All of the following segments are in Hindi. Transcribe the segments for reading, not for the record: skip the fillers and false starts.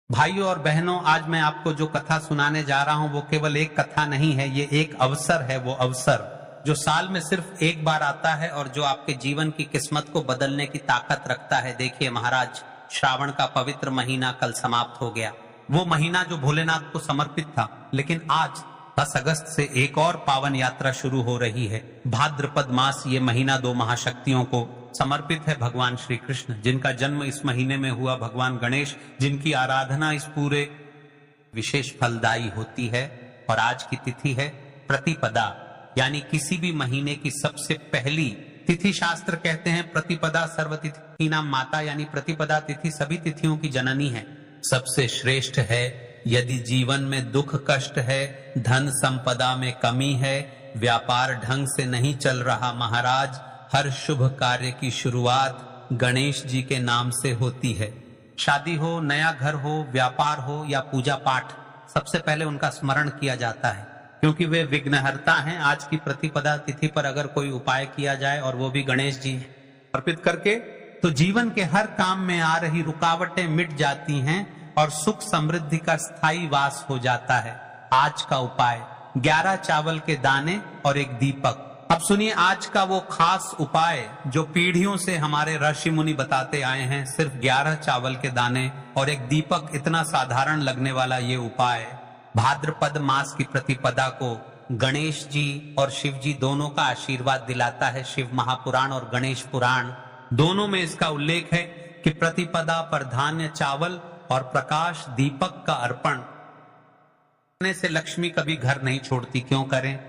भाइयों और बहनों, आज मैं आपको जो कथा सुनाने जा रहा हूं वो केवल एक कथा नहीं है, ये एक अवसर है। वो अवसर जो साल में सिर्फ एक बार आता है और जो आपके जीवन की किस्मत को बदलने की ताकत रखता है। देखिए महाराज, श्रावण का पवित्र महीना कल समाप्त हो गया। वो महीना जो भोलेनाथ को समर्पित था, लेकिन आज 10 अगस्त से एक और पावन यात्रा शुरू हो रही है। भाद्रपद मास, ये महीना दो महाशक्तियों को समर्पित है। भगवान श्री कृष्ण, जिनका जन्म इस महीने में हुआ, भगवान गणेश, जिनकी आराधना इस पूरे विशेष फलदायी होती है। और आज की तिथि है प्रतिपदा, यानी किसी भी महीने की सबसे पहली तिथि। शास्त्र कहते हैं प्रतिपदा सर्वतिथि नाम माता, यानी प्रतिपदा तिथि सभी तिथियों की जननी है, सबसे श्रेष्ठ है। यदि जीवन में दुख कष्ट है, धन संपदा में कमी है, व्यापार ढंग से नहीं चल रहा महाराज, हर शुभ कार्य की शुरुआत गणेश जी के नाम से होती है। शादी हो, नया घर हो, व्यापार हो या पूजा पाठ, सबसे पहले उनका स्मरण किया जाता है, क्योंकि वे विघ्नहर्ता हैं। आज की प्रतिपदा तिथि पर अगर कोई उपाय किया जाए और वो भी गणेश जी अर्पित करके, तो जीवन के हर काम में आ रही रुकावटें मिट जाती हैं और सुख समृद्धि का स्थायी वास हो जाता है। आज का उपाय 11 चावल के दाने और एक दीपक। अब सुनिए आज का वो खास उपाय जो पीढ़ियों से हमारे ऋषि मुनि बताते आए हैं। सिर्फ 11 चावल के दाने और एक दीपक, इतना साधारण लगने वाला ये उपाय भाद्रपद मास की प्रतिपदा को गणेश जी और शिव जी दोनों का आशीर्वाद दिलाता है। शिव महापुराण और गणेश पुराण दोनों में इसका उल्लेख है कि प्रतिपदा पर धान्य चावल और प्रकाश दीपक का अर्पण करने से लक्ष्मी कभी घर नहीं छोड़ती। क्यों करें?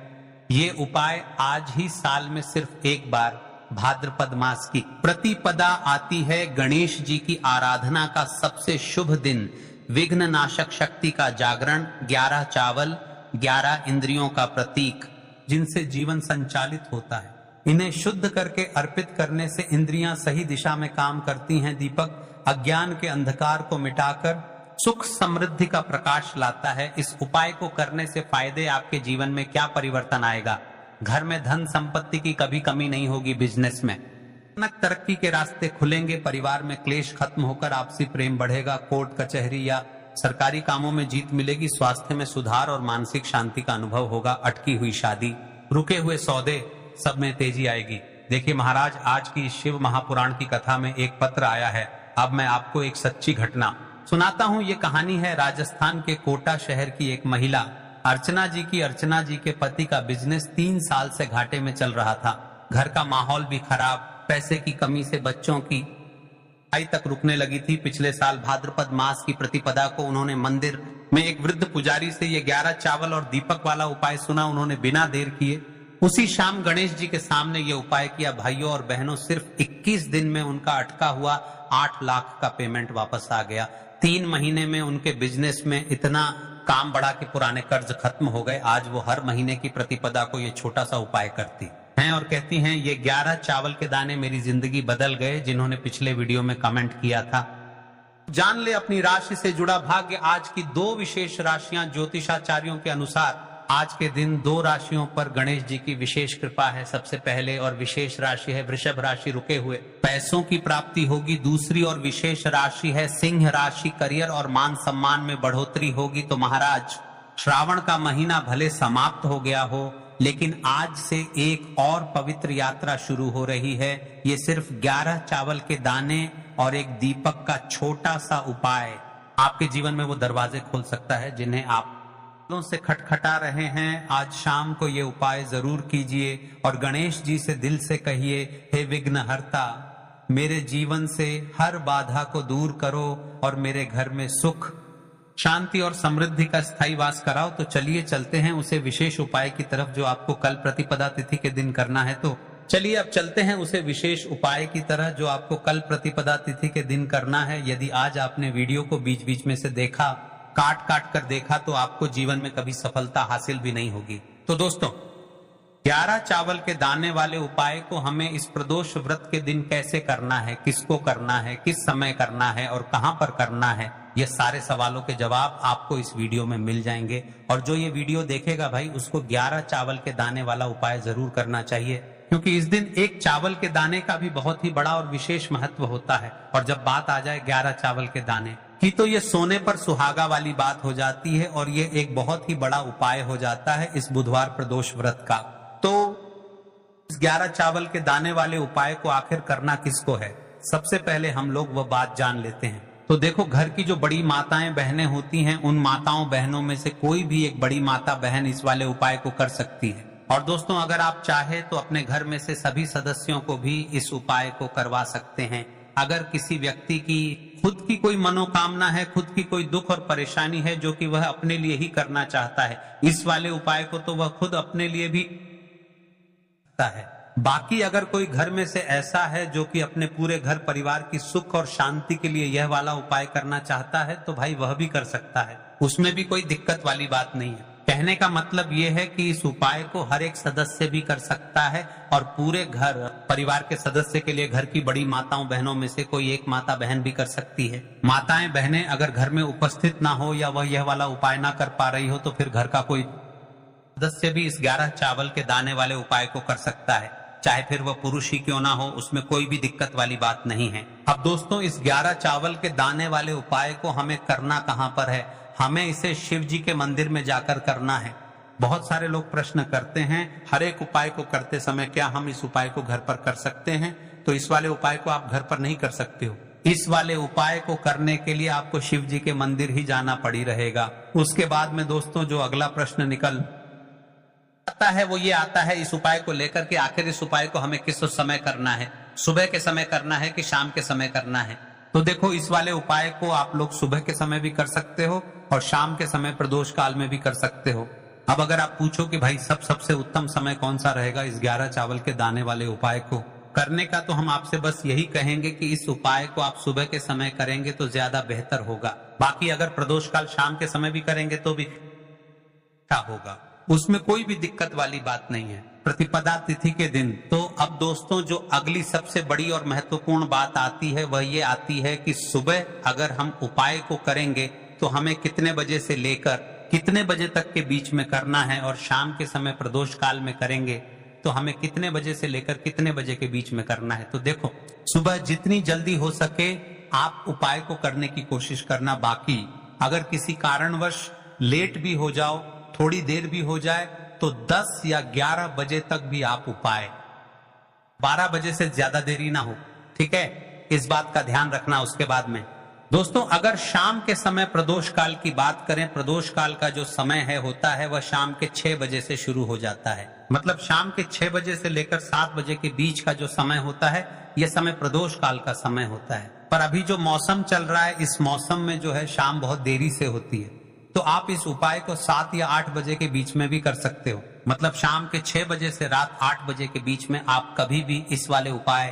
ये उपाय आज ही साल में सिर्फ एक बार भाद्रपद मास की प्रतिपदा आती है। गणेश जी की आराधना का सबसे शुभ दिन, विघ्न नाशक शक्ति का जागरण, 11 चावल, 11 इंद्रियों का प्रतीक जिनसे जीवन संचालित होता है, इन्हें शुद्ध करके अर्पित करने से इंद्रियां सही दिशा में काम करती हैं। दीपक अज्ञान के अंधकार को मिटाकर सुख समृद्धि का प्रकाश लाता है। इस उपाय को करने से फायदे, आपके जीवन में क्या परिवर्तन आएगा? घर में धन संपत्ति की कभी कमी नहीं होगी, बिजनेस में तरक्की के रास्ते खुलेंगे, परिवार में क्लेश खत्म होकर आपसी प्रेम बढ़ेगा, कोर्ट कचहरी या सरकारी कामों में जीत मिलेगी, स्वास्थ्य में सुधार और मानसिक शांति का अनुभव होगा, अटकी हुई शादी, रुके हुए सौदे, सब में तेजी आएगी। देखिए महाराज, आज की शिव महापुराण की कथा में एक पत्र आया है। अब मैं आपको एक सच्ची घटना सुनाता हूं। ये कहानी है राजस्थान के कोटा शहर की एक महिला अर्चना जी की। अर्चना जी के पति का बिजनेस 3 साल से घाटे में चल रहा था। घर का माहौल भी खराब, पैसे की कमी से बच्चों की पढ़ाई तक रुकने लगी थी। पिछले साल भाद्रपद मास की प्रतिपदा को उन्होंने मंदिर में एक वृद्ध पुजारी से ये 11 चावल और दीपक वाला उपाय सुना। उन्होंने बिना देर किए उसी शाम गणेश जी के सामने ये उपाय किया। भाइयों और बहनों, सिर्फ 21 दिन में उनका अटका हुआ 8 लाख का पेमेंट वापस आ गया। 3 महीने में उनके बिजनेस में इतना काम बढ़ा कि पुराने कर्ज खत्म हो गए। आज वो हर महीने की प्रतिपदा को ये छोटा सा उपाय करती हैं और कहती हैं, ये 11 चावल के दाने मेरी जिंदगी बदल गए। जिन्होंने पिछले वीडियो में कमेंट किया था, जान ले अपनी राशि से जुड़ा भाग्य। आज की 2 विशेष राशियां ज्योतिषाचार्यों के अनुसार आज के दिन 2 राशियों पर गणेश जी की विशेष कृपा है। सबसे पहले और विशेष राशि है वृषभ राशि, रुके हुए पैसों की प्राप्ति होगी। दूसरी और विशेष राशि है सिंह राशि, करियर और मान सम्मान में बढ़ोतरी होगी। तो महाराज, श्रावण का महीना भले समाप्त हो गया हो, लेकिन आज से एक और पवित्र यात्रा शुरू हो रही है। ये सिर्फ 11 चावल के दाने और एक दीपक का छोटा सा उपाय आपके जीवन में वो दरवाजे खोल सकता है जिन्हें आप से खटखटा रहे हैं। आज शाम को ये उपाय जरूर कीजिए और गणेश जी से दिल से कहिए, हे विघ्नहर्ता, मेरे जीवन से हर बाधा को दूर करो और मेरे घर में सुख शांति और समृद्धि का स्थायी वास कराओ। तो चलिए चलते हैं उसे विशेष उपाय की तरफ जो आपको कल प्रतिपदा तिथि के दिन करना है। तो चलिए अब चलते हैं उसे विशेष उपाय की तरह जो आपको कल प्रतिपदा तिथि के दिन करना है। यदि आज आपने वीडियो को बीच बीच में से देखा, काट काट कर देखा, तो आपको जीवन में कभी सफलता हासिल भी नहीं होगी। तो दोस्तों, 11 चावल के दाने वाले उपाय को हमें इस प्रदोष व्रत के दिन कैसे करना है, किसको करना है, किस समय करना है और कहां पर करना है, ये सारे सवालों के जवाब आपको इस वीडियो में मिल जाएंगे। और जो ये वीडियो देखेगा भाई, उसको 11 चावल के दाने वाला उपाय जरूर करना चाहिए, क्योंकि इस दिन एक चावल के दाने का भी बहुत ही बड़ा और विशेष महत्व होता है। और जब बात आ जाए 11 चावल के दाने, कि तो ये सोने पर सुहागा वाली बात हो जाती है और ये एक बहुत ही बड़ा उपाय हो जाता है इस बुधवार प्रदोष व्रत का। तो इस 11 चावल के दाने वाले उपाय को आखिर करना किसको है, सबसे पहले हम लोग वह बात जान लेते हैं। तो देखो, घर की जो बड़ी माताएं बहनें होती हैं, उन माताओं बहनों में से कोई भी एक बड़ी माता बहन इस वाले उपाय को कर सकती है। और दोस्तों, अगर आप चाहे तो अपने घर में से सभी सदस्यों को भी इस उपाय को करवा सकते हैं। अगर किसी व्यक्ति की खुद की कोई मनोकामना है, खुद की कोई दुख और परेशानी है जो कि वह अपने लिए ही करना चाहता है, इस वाले उपाय को तो वह खुद अपने लिए भी करता है। बाकी अगर कोई घर में से ऐसा है जो कि अपने पूरे घर परिवार की सुख और शांति के लिए यह वाला उपाय करना चाहता है, तो भाई वह भी कर सकता है, उसमें भी कोई दिक्कत वाली बात नहीं है। कहने का मतलब यह है कि इस उपाय को हर एक सदस्य भी कर सकता है और पूरे घर परिवार के सदस्य के लिए घर की बड़ी माताओं बहनों में से कोई एक माता बहन भी कर सकती है। माताएं बहनें अगर घर में उपस्थित ना हो या वह यह वाला उपाय ना कर पा रही हो, तो फिर घर का कोई सदस्य भी इस 11 चावल के दाने वाले उपाय को कर सकता है, चाहे फिर वह पुरुष ही क्यों ना हो, उसमें कोई भी दिक्कत वाली बात नहीं है। अब दोस्तों, इस 11 चावल के दाने वाले उपाय को हमें करना कहां पर है? हमें इसे शिव जी के मंदिर में जाकर करना है। बहुत सारे लोग प्रश्न करते हैं, हर एक उपाय को करते समय क्या हम इस उपाय को घर पर कर सकते हैं? तो इस वाले उपाय को आप घर पर नहीं कर सकते हो। इस वाले उपाय को करने के लिए आपको शिव जी के मंदिर ही जाना पड़ी रहेगा। उसके बाद में दोस्तों, जो अगला प्रश्न निकल आता है वो ये आता है इस उपाय को लेकर के, आखिर इस उपाय को हमें किस समय करना है? सुबह के समय करना है कि शाम के समय करना है? तो देखो, इस वाले उपाय को आप लोग सुबह के समय भी कर सकते हो और शाम के समय प्रदोष काल में भी कर सकते हो। अब अगर आप पूछो कि भाई सबसे उत्तम समय कौन सा रहेगा इस 11 चावल के दाने वाले उपाय को करने का, तो हम आपसे बस यही कहेंगे कि इस उपाय को आप सुबह के समय करेंगे तो ज्यादा बेहतर होगा। बाकी अगर प्रदोष काल शाम के समय भी करेंगे तो भी अच्छा होगा, उसमें कोई भी दिक्कत वाली बात नहीं है। प्रतिपदा तिथि के दिन तो अब दोस्तों, जो अगली सबसे बड़ी और महत्वपूर्ण बात आती है वह ये आती है कि सुबह अगर हम उपाय को करेंगे तो हमें कितने बजे से लेकर कितने बजे तक के बीच में करना है, और शाम के समय प्रदोष काल में करेंगे तो हमें कितने बजे से लेकर कितने बजे के बीच में करना है। तो देखो, सुबह जितनी जल्दी हो सके आप उपाय को करने की कोशिश करना। बाकी अगर किसी कारणवश लेट भी हो जाओ, थोड़ी देर भी हो जाए, तो 10 या 11 बजे तक भी आप उपाय, 12 बजे से ज्यादा देरी ना हो, ठीक है? इस बात का ध्यान रखना। उसके बाद में दोस्तों, अगर शाम के समय प्रदोष काल की बात करें, प्रदोष काल का जो समय है होता है वह शाम के 6 बजे से शुरू हो जाता है। मतलब शाम के 6 बजे से लेकर 7 बजे के बीच का जो समय होता है, यह समय प्रदोष काल का समय होता है। पर अभी जो मौसम चल रहा है, इस मौसम में जो है शाम बहुत देरी से होती है, तो आप इस उपाय को 7 या 8 बजे के बीच में भी कर सकते हो। मतलब शाम के 6 बजे से रात 8 बजे के बीच में आप कभी भी इस वाले उपाय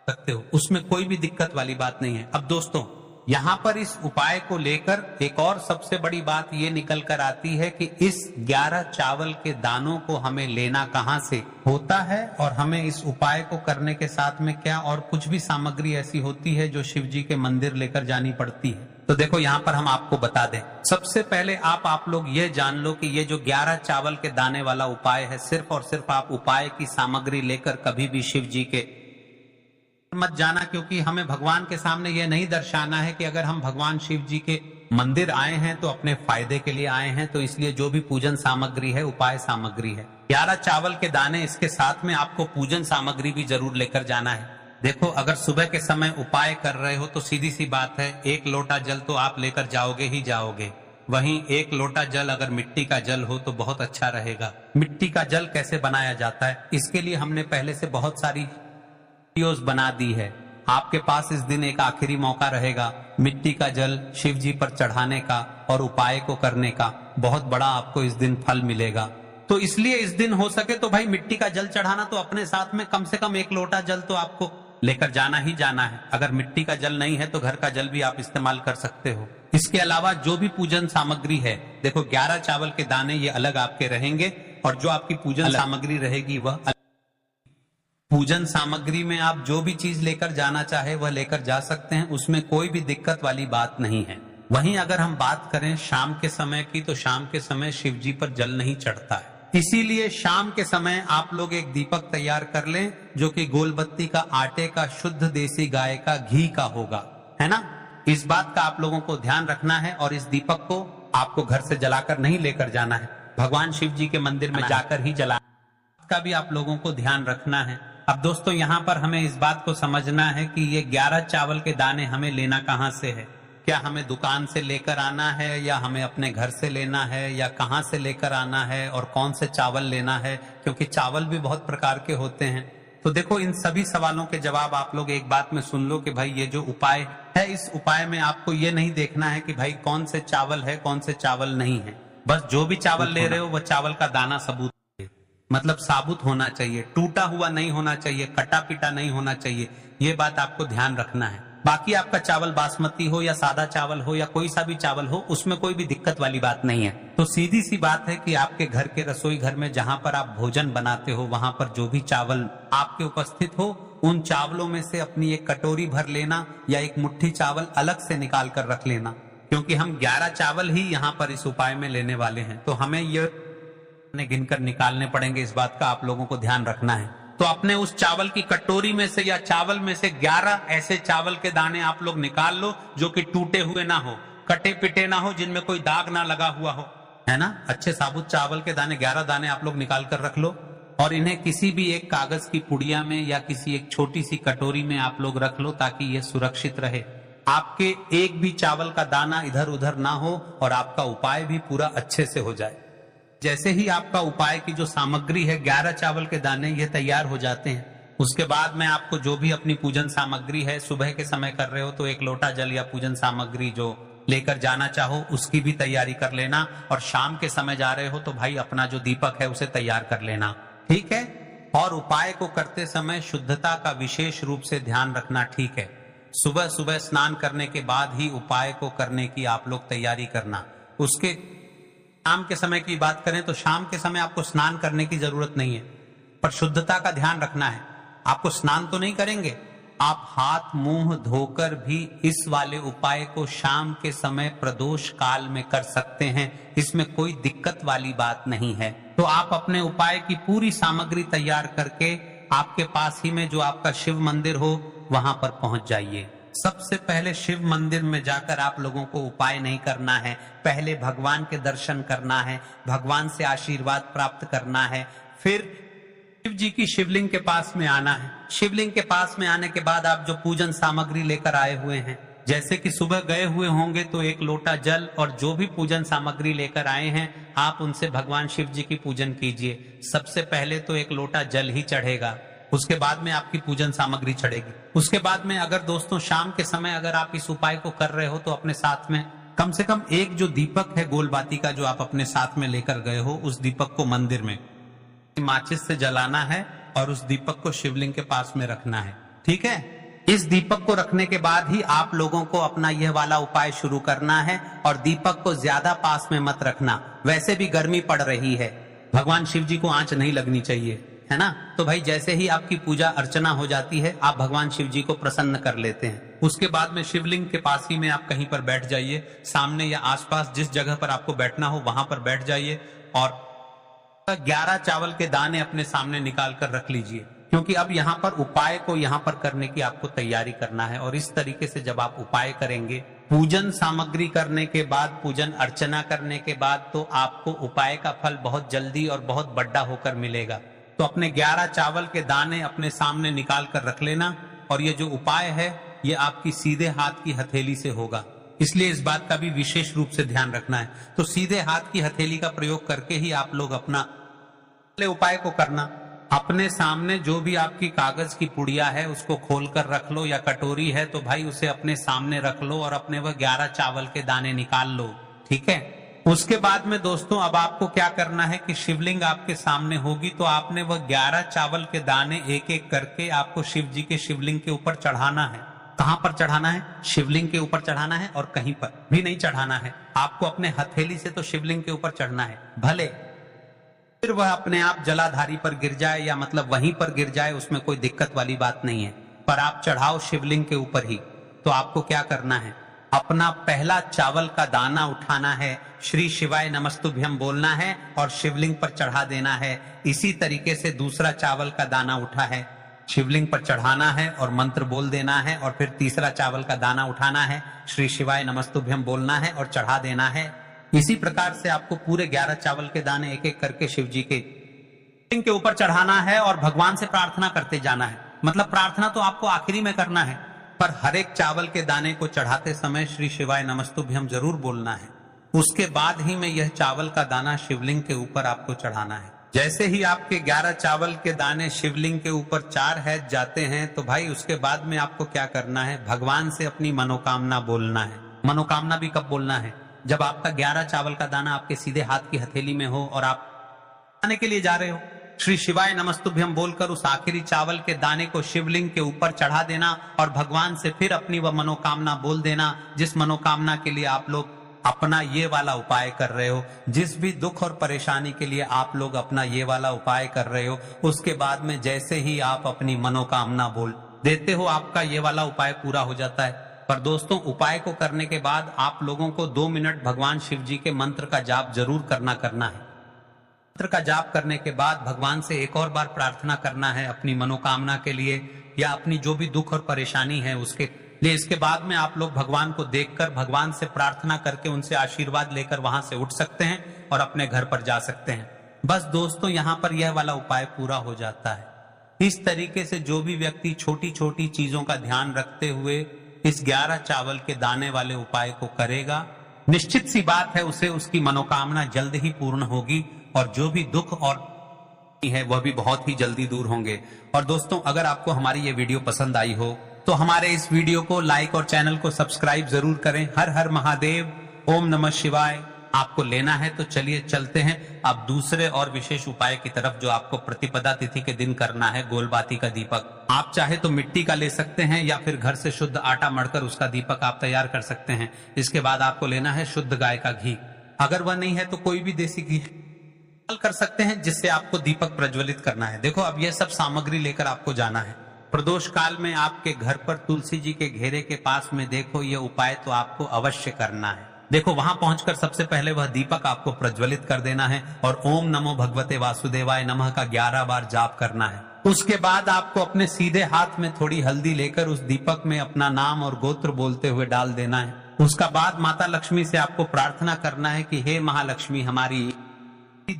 सकते हो, उसमें कोई भी दिक्कत वाली बात नहीं है। अब दोस्तों, यहाँ पर इस उपाय को लेकर एक और सबसे बड़ी बात ये निकल कर आती है कि इस 11 चावल के दानों को हमें लेना कहाँ से होता है, और हमें इस उपाय को करने के साथ में क्या और कुछ भी सामग्री ऐसी होती है जो शिव जी के मंदिर लेकर जानी पड़ती है। तो देखो, यहाँ पर हम आपको बता दें। सबसे पहले आप लोग ये जान लो कि ये जो 11 चावल के दाने वाला उपाय है, सिर्फ और सिर्फ आप उपाय की सामग्री लेकर कभी भी शिव जी के मत जाना, क्योंकि हमें भगवान के सामने यह नहीं दर्शाना है कि अगर हम भगवान शिव जी के मंदिर आए हैं तो अपने फायदे के लिए आए हैं। तो इसलिए जो भी पूजन सामग्री है उपाय सामग्री है। 11 चावल के दाने, इसके साथ में आपको पूजन सामग्री भी जरूर लेकर जाना है। देखो, अगर सुबह के समय उपाय कर रहे हो तो सीधी सी बात है, 1 लोटा जल तो आप लेकर जाओगे ही जाओगे। वहीं 1 लोटा जल अगर मिट्टी का जल हो तो बहुत अच्छा रहेगा। मिट्टी का जल कैसे बनाया जाता है, इसके लिए हमने पहले से बहुत सारी वीडियोस बना दी है। आपके पास इस दिन एक आखिरी मौका रहेगा मिट्टी का जल शिव जी पर चढ़ाने का और उपाय को करने का। बहुत बड़ा आपको इस दिन फल मिलेगा। तो इसलिए इस दिन हो सके तो भाई मिट्टी का जल चढ़ाना तो अपने साथ में कम से कम 1 लोटा जल तो आपको लेकर जाना ही जाना है। अगर मिट्टी का जल नहीं है तो घर का जल भी आप इस्तेमाल कर सकते हो। इसके अलावा जो भी पूजन सामग्री है, देखो 11 चावल के दाने ये अलग आपके रहेंगे और जो आपकी पूजन सामग्री रहेगी वह अलग। पूजन सामग्री में आप जो भी चीज लेकर जाना चाहे वह लेकर जा सकते हैं, उसमें कोई भी दिक्कत वाली बात नहीं है। वहीं अगर हम बात करें शाम के समय की, तो शाम के समय शिव जी पर जल नहीं चढ़ता है। इसीलिए शाम के समय आप लोग एक दीपक तैयार कर लें जो कि गोलबत्ती का आटे का शुद्ध देसी गाय का घी का होगा, है ना। इस बात का आप लोगों को ध्यान रखना है और इस दीपक को आपको घर से जलाकर नहीं लेकर जाना है, भगवान शिव जी के मंदिर में जाकर ही जलाना का भी आप लोगों को ध्यान रखना है। अब दोस्तों यहाँ पर हमें इस बात को समझना है कि ये 11 चावल के दाने हमें लेना कहाँ से है। क्या हमें दुकान से लेकर आना है या हमें अपने घर से लेना है या कहाँ से लेकर आना है और कौन से चावल लेना है, क्योंकि चावल भी बहुत प्रकार के होते हैं। तो देखो इन सभी सवालों के जवाब आप लोग एक बात में सुन लो कि भाई ये जो उपाय है, इस उपाय में आपको ये नहीं देखना है कि भाई कौन से चावल है कौन से चावल नहीं है। बस जो भी चावल ले रहे हो वह चावल का दाना मतलब साबुत होना चाहिए, टूटा हुआ नहीं होना चाहिए, कटा पिटा नहीं होना चाहिए। ये बात आपको ध्यान रखना है। बाकी आपका चावल बासमती हो या सादा चावल हो या कोई सा भी चावल हो, उसमें कोई भी दिक्कत वाली बात नहीं है। तो सीधी सी बात है कि आपके घर के रसोई घर में जहां पर आप भोजन बनाते हो, वहां पर जो भी चावल आपके उपस्थित हो, उन चावलों में से अपनी एक कटोरी भर लेना या एक मुट्ठी चावल अलग से निकाल कर रख लेना, क्योंकि हम 11 चावल ही यहाँ पर इस उपाय में लेने वाले हैं। तो हमें ये गिनकर निकालने पड़ेंगे, इस बात का आप लोगों को ध्यान रखना है। तो अपने उस चावल की कटोरी में से या चावल में से 11 ऐसे चावल के दाने आप लोग निकाल लो जो कि टूटे हुए ना हो, कटे पिटे ना हो, जिनमें कोई दाग ना लगा हुआ हो, है ना। अच्छे साबुत चावल के दाने 11 दाने आप लोग निकाल कर रख लो और इन्हें किसी भी एक कागज की पुड़िया में या किसी एक छोटी सी कटोरी में आप लोग रख लो ताकि ये सुरक्षित रहे। आपके एक भी चावल का दाना इधर उधर ना हो और आपका उपाय भी पूरा अच्छे से हो जाए। जैसे ही आपका उपाय की जो सामग्री है 11 चावल के दाने ये तैयार हो जाते हैं, उसके बाद में आपको जो भी अपनी पूजन सामग्री है, सुबह के समय कर रहे हो तो 1 लोटा जल या पूजन सामग्री जो लेकर जाना चाहो उसकी भी तैयारी कर लेना, और शाम के समय जा रहे हो तो भाई अपना जो दीपक है उसे तैयार कर लेना, ठीक है। और उपाय को करते समय शुद्धता का विशेष रूप से ध्यान रखना, ठीक है। सुबह सुबह स्नान करने के बाद ही उपाय को करने की आप लोग तैयारी करना। उसके शाम के समय की बात करें तो शाम के समय आपको स्नान करने की जरूरत नहीं है, पर शुद्धता का ध्यान रखना है। आपको स्नान तो नहीं करेंगे, आप हाथ मुंह धोकर भी इस वाले उपाय को शाम के समय प्रदोष काल में कर सकते हैं, इसमें कोई दिक्कत वाली बात नहीं है। तो आप अपने उपाय की पूरी सामग्री तैयार करके आपके पास ही में जो आपका शिव मंदिर हो वहां पर पहुंच जाइए। सबसे पहले शिव मंदिर में जाकर आप लोगों को उपाय नहीं करना है, पहले भगवान के दर्शन करना है, भगवान से आशीर्वाद प्राप्त करना है, फिर शिव जी की शिवलिंग के पास में आना है। शिवलिंग के पास में आने के बाद आप जो पूजन सामग्री लेकर आए हुए हैं, जैसे कि सुबह गए हुए होंगे तो 1 लोटा जल और जो भी पूजन सामग्री लेकर आए हैं आप उनसे भगवान शिव जी की पूजन कीजिए। सबसे पहले तो 1 लोटा जल ही चढ़ेगा, उसके बाद में आपकी पूजन सामग्री चढ़ेगी। उसके बाद में अगर दोस्तों शाम के समय अगर आप इस उपाय को कर रहे हो तो अपने साथ में कम से कम एक जो दीपक है गोलबाती का जो आप अपने साथ में लेकर गए हो, उस दीपक को मंदिर में माचिस से जलाना है और उस दीपक को शिवलिंग के पास में रखना है, ठीक है। इस दीपक को रखने के बाद ही आप लोगों को अपना यह वाला उपाय शुरू करना है और दीपक को ज्यादा पास में मत रखना। वैसे भी गर्मी पड़ रही है, भगवान शिव जी को आंच नहीं लगनी चाहिए, है ना। तो भाई जैसे ही आपकी पूजा अर्चना हो जाती है आप भगवान शिव जी को प्रसन्न कर लेते हैं। उसके बाद में शिवलिंग के पास ही में आप कहीं पर बैठ जाइए, सामने या आसपास जिस जगह पर आपको बैठना हो वहां पर बैठ जाइए और 11 चावल के दाने अपने सामने निकाल कर रख लीजिए, क्योंकि अब यहाँ पर उपाय को यहाँ पर करने की आपको तैयारी करना है। और इस तरीके से जब आप उपाय करेंगे, पूजन सामग्री करने के बाद, पूजन अर्चना करने के बाद, तो आपको उपाय का फल बहुत जल्दी और बहुत बड़ा होकर मिलेगा। तो अपने 11 चावल के दाने अपने सामने निकाल कर रख लेना और ये जो उपाय है ये आपकी सीधे हाथ की हथेली से होगा, इसलिए इस बात का भी विशेष रूप से ध्यान रखना है। तो सीधे हाथ की हथेली का प्रयोग करके ही आप लोग अपना उपाय को करना। अपने सामने जो भी आपकी कागज की पुड़िया है उसको खोलकर रख लो, या कटोरी है तो भाई उसे अपने सामने रख लो और अपने वह 11 चावल के दाने निकाल लो, ठीक है। उसके बाद में दोस्तों अब आपको क्या करना है कि शिवलिंग आपके सामने होगी तो आपने वह 11 चावल के दाने एक एक करके आपको शिव जी के शिवलिंग के ऊपर चढ़ाना है। कहां पर चढ़ाना है? शिवलिंग के ऊपर चढ़ाना है और कहीं पर भी नहीं चढ़ाना है। आपको अपने हथेली से तो शिवलिंग के ऊपर चढ़ना है, भले फिर वह अपने आप जलाधारी पर गिर जाए या मतलब वहीं पर गिर जाए, उसमें कोई दिक्कत वाली बात नहीं है, पर आप चढ़ाओ शिवलिंग के ऊपर ही। तो आपको क्या करना है, अपना पहला चावल का दाना उठाना है, श्री शिवाय नमस्तुभ्यम बोलना है और शिवलिंग पर चढ़ा देना है। इसी तरीके से दूसरा चावल का दाना उठा है, शिवलिंग पर चढ़ाना है और मंत्र बोल देना है, और फिर तीसरा चावल का दाना उठाना है, श्री शिवाय नमस्तुभ्यम बोलना है और चढ़ा देना है। इसी प्रकार से आपको पूरे 11 चावल के दाने एक एक करके शिव जी के ऊपर चढ़ाना है और भगवान से प्रार्थना करते जाना है। मतलब प्रार्थना तो आपको आखिरी में करना है, पर हर एक चावल के दाने को चढ़ाते समय श्री शिवाय नमस्तुभ्यम जरूर बोलना है। उसके बाद ही में यह चावल का दाना शिवलिंग के ऊपर आपको चढ़ाना है। जैसे ही आपके 11 चावल के दाने शिवलिंग के ऊपर 4 हैज जाते हैं, तो भाई उसके बाद में आपको क्या करना है, भगवान से अपनी मनोकामना बोलना है। मनोकामना भी कब बोलना है, जब आपका 11 चावल का दाना आपके सीधे हाथ की हथेली में हो और आप खाने के लिए जा रहे हो। श्री शिवाय नमस्तुभ्यम बोलकर उस आखिरी चावल के दाने को शिवलिंग के ऊपर चढ़ा देना और भगवान से फिर अपनी वह मनोकामना बोल देना, जिस मनोकामना के लिए आप लोग अपना ये वाला उपाय कर रहे हो, जिस भी दुख और परेशानी के लिए आप लोग अपना ये वाला उपाय कर रहे हो। उसके बाद में जैसे ही आप अपनी मनोकामना बोल देते हो, आपका ये वाला उपाय पूरा हो जाता है। पर दोस्तों, उपाय को करने के बाद आप लोगों को 2 मिनट भगवान शिव जी के मंत्र का जाप जरूर करना है। मंत्र का जाप करने के बाद भगवान से एक और बार प्रार्थना करना है अपनी मनोकामना के लिए, या अपनी जो भी दुख और परेशानी है उसके लिए। इसके बाद में आप लोग भगवान को देखकर भगवान से प्रार्थना करके उनसे आशीर्वाद लेकर वहां से उठ सकते हैं और अपने घर पर जा सकते हैं। बस दोस्तों, यहाँ पर यह वाला उपाय पूरा हो जाता है। इस तरीके से जो भी व्यक्ति छोटी छोटी चीजों का ध्यान रखते हुए इस 11 चावल के दाने वाले उपाय को करेगा, निश्चित सी बात है उसे उसकी मनोकामना जल्द ही पूर्ण होगी और जो भी दुख और है वह भी बहुत ही जल्दी दूर होंगे। और दोस्तों, अगर आपको हमारी ये वीडियो पसंद आई हो तो हमारे इस वीडियो को लाइक और चैनल को सब्सक्राइब जरूर करें। हर हर महादेव, ओम नमः शिवाय आपको लेना है तो चलिए चलते हैं अब दूसरे और विशेष उपाय की तरफ, जो आपको प्रतिपदा तिथि के दिन करना है। गोलबाती का दीपक आप चाहे तो मिट्टी का ले सकते हैं या फिर घर से शुद्ध आटा मढ़कर उसका दीपक आप तैयार कर सकते हैं। इसके बाद आपको लेना है शुद्ध गाय का घी। अगर वह नहीं है तो कोई भी देसी घी कर सकते हैं, जिससे आपको दीपक प्रज्वलित करना है। देखो, अब यह सब सामग्री लेकर आपको जाना है। प्रदोष काल में आपके घर पर तुलसी जी के घेरे के पास में देखो, यह उपाय तो आपको अवश्य करना है। देखो, वहां पहुंचकर सबसे पहले वह दीपक आपको प्रज्वलित कर देना है और ओम नमो भगवते वासुदेवाय नमः का 11 बार जाप करना है। उसके बाद आपको अपने सीधे हाथ में थोड़ी हल्दी लेकर उस दीपक में अपना नाम और गोत्र बोलते हुए डाल देना है। उसका बाद माता लक्ष्मी से आपको प्रार्थना करना है कि हे महालक्ष्मी, हमारी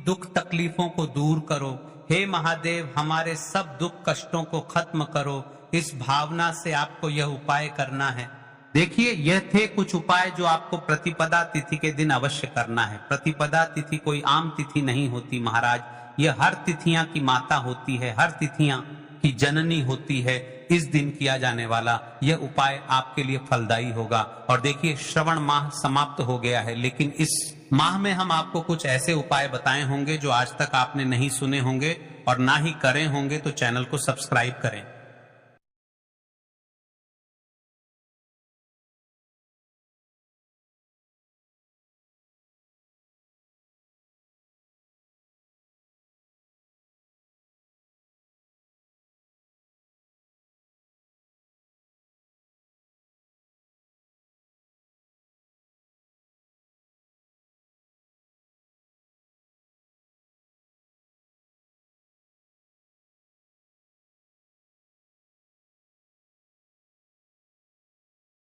दुख तकलीफों को दूर करो। हे महादेव, हमारे सब दुख कष्टों को खत्म करो। इस भावना से आपको यह उपाय करना है। देखिए, यह थे कुछ उपाय जो आपको प्रतिपदा तिथि के दिन अवश्य करना है। प्रतिपदा तिथि कोई आम तिथि नहीं होती महाराज, यह हर तिथियां की माता होती है, हर तिथियां की जननी होती है। इस दिन किया जाने वाला यह उपाय आपके लिए फलदायी होगा। और देखिए, श्रवण माह समाप्त हो गया है, लेकिन इस माह में हम आपको कुछ ऐसे उपाय बताए होंगे जो आज तक आपने नहीं सुने होंगे और ना ही करे होंगे, तो चैनल को सब्सक्राइब करें।